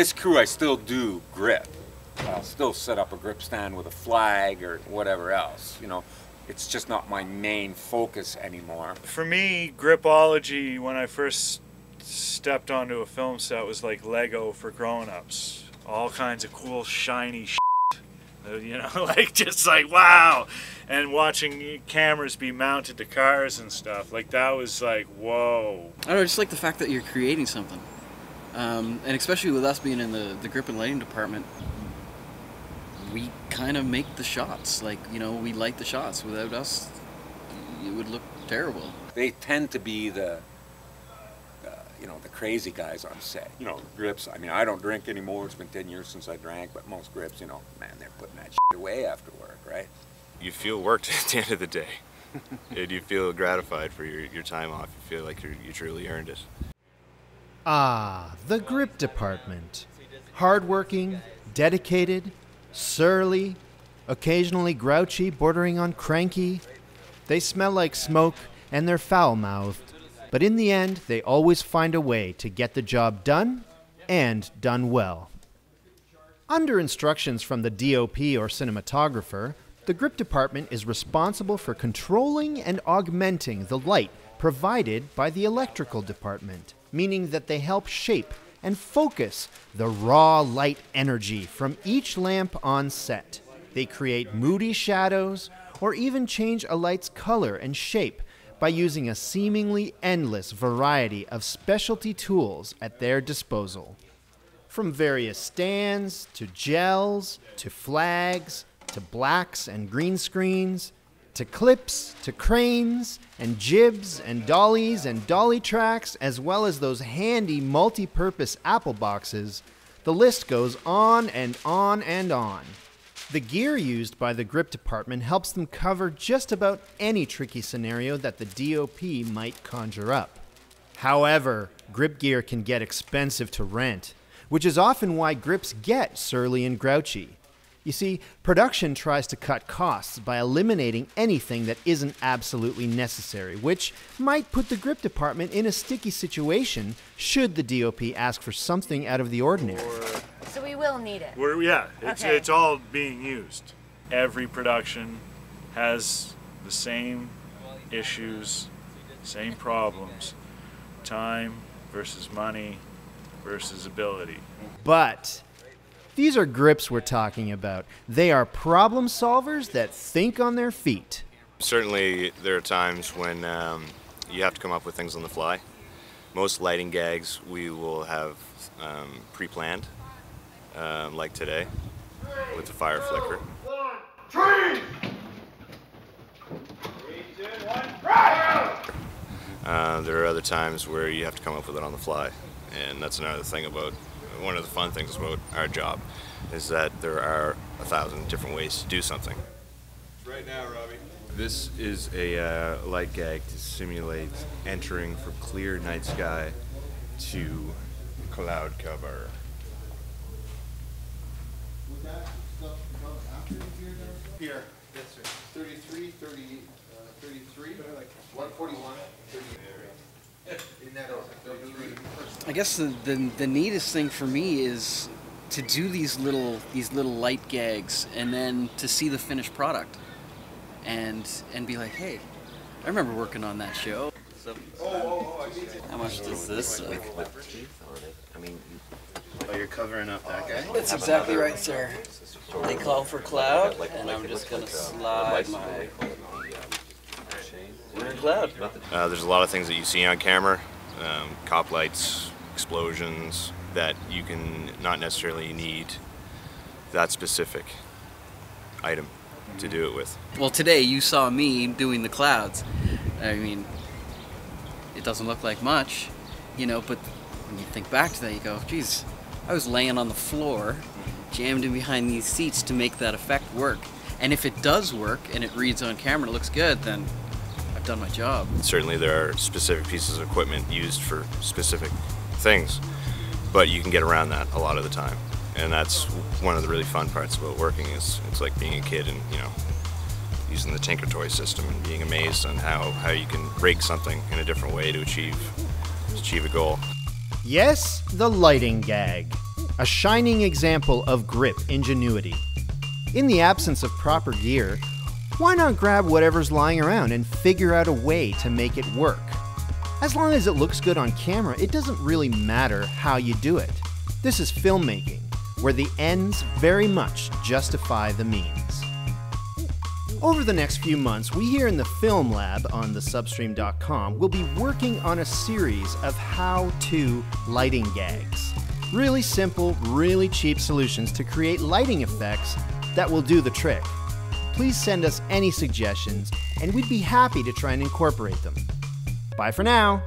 this crew, I still do grip. I'll still set up a grip stand with a flag or whatever else, you know. It's just not my main focus anymore. For me, gripology, when I first stepped onto a film set, was like Lego for grown-ups. All kinds of cool, shiny shit. You know, like, just like, wow. And watching cameras be mounted to cars and stuff, like, that was like, whoa. I don't know, just like the fact that you're creating something. And especially with us being in the grip and lighting department, we kind of make the shots. Like, you know, we light the shots. Without us, it would look terrible. They tend to be the you know, the crazy guys on set. You know, grips, I mean, I don't drink anymore. It's been 10 years since I drank, but most grips, you know, man, they're putting that shit away after work, right? You feel worked at the end of the day. And you feel gratified for your time off. You feel like you truly earned it. Ah, the grip department. Hardworking, dedicated, surly, occasionally grouchy, bordering on cranky. They smell like smoke and they're foul-mouthed. But in the end, they always find a way to get the job done, and done well. Under instructions from the DOP or cinematographer, the grip department is responsible for controlling and augmenting the light provided by the electrical department, meaning that they help shape and focus the raw light energy from each lamp on set. They create moody shadows, or even change a light's color and shape by using a seemingly endless variety of specialty tools at their disposal. From various stands, to gels, to flags, to blacks and green screens, to clips, to cranes, and jibs, and dollies, and dolly tracks, as well as those handy multi-purpose apple boxes, the list goes on and on and on. The gear used by the grip department helps them cover just about any tricky scenario that the DOP might conjure up. However, grip gear can get expensive to rent, which is often why grips get surly and grouchy. You see, production tries to cut costs by eliminating anything that isn't absolutely necessary, which might put the grip department in a sticky situation should the DOP ask for something out of the ordinary. So we will need it. Yeah, Okay. it's all being used. Every production has the same issues, same problems. Time versus money versus ability. But these are grips we're talking about. They are problem solvers that think on their feet. Certainly there are times when you have to come up with things on the fly. Most lighting gags we will have pre-planned, like today with the fire flicker. 1, 2, 1, There are other times where you have to come up with it on the fly, and that's another thing about, one of the fun things about our job, is that there are 1,000 different ways to do something. Right now, Robbie. This is a light gag to simulate entering from clear night sky to cloud cover. Would that stuff come after the gear does? Here. Yes, sir. 33, 33, 141, 33. In that I guess the neatest thing for me is to do these little light gags and then to see the finished product and be like, hey, I remember working on that show. So, how much does this? Oh, you're covering up that guy? That's exactly right, sir. They call for cloud, and I'm just gonna slide my cloud. There's a lot of things that you see on camera, cop lights, explosions, that you can not necessarily need that specific item to do it with. Well, today you saw me doing the clouds. I mean, it doesn't look like much, you know, but when you think back to that, you go, geez, I was laying on the floor, jammed in behind these seats to make that effect work. And if it does work and it reads on camera and it looks good, then I've done my job. Certainly there are specific pieces of equipment used for specific things, but you can get around that a lot of the time. And that's one of the really fun parts about working, is it's like being a kid and, you know, using the Tinker Toy system and being amazed on how you can break something in a different way to achieve a goal. Yes, the lighting gag. A shining example of grip ingenuity. In the absence of proper gear, why not grab whatever's lying around and figure out a way to make it work? As long as it looks good on camera, it doesn't really matter how you do it. This is filmmaking, where the ends very much justify the means. Over the next few months, we here in the Film Lab on thesubstream.com will be working on a series of how-to lighting gags. Really simple, really cheap solutions to create lighting effects that will do the trick. Please send us any suggestions, and we'd be happy to try and incorporate them. Bye for now.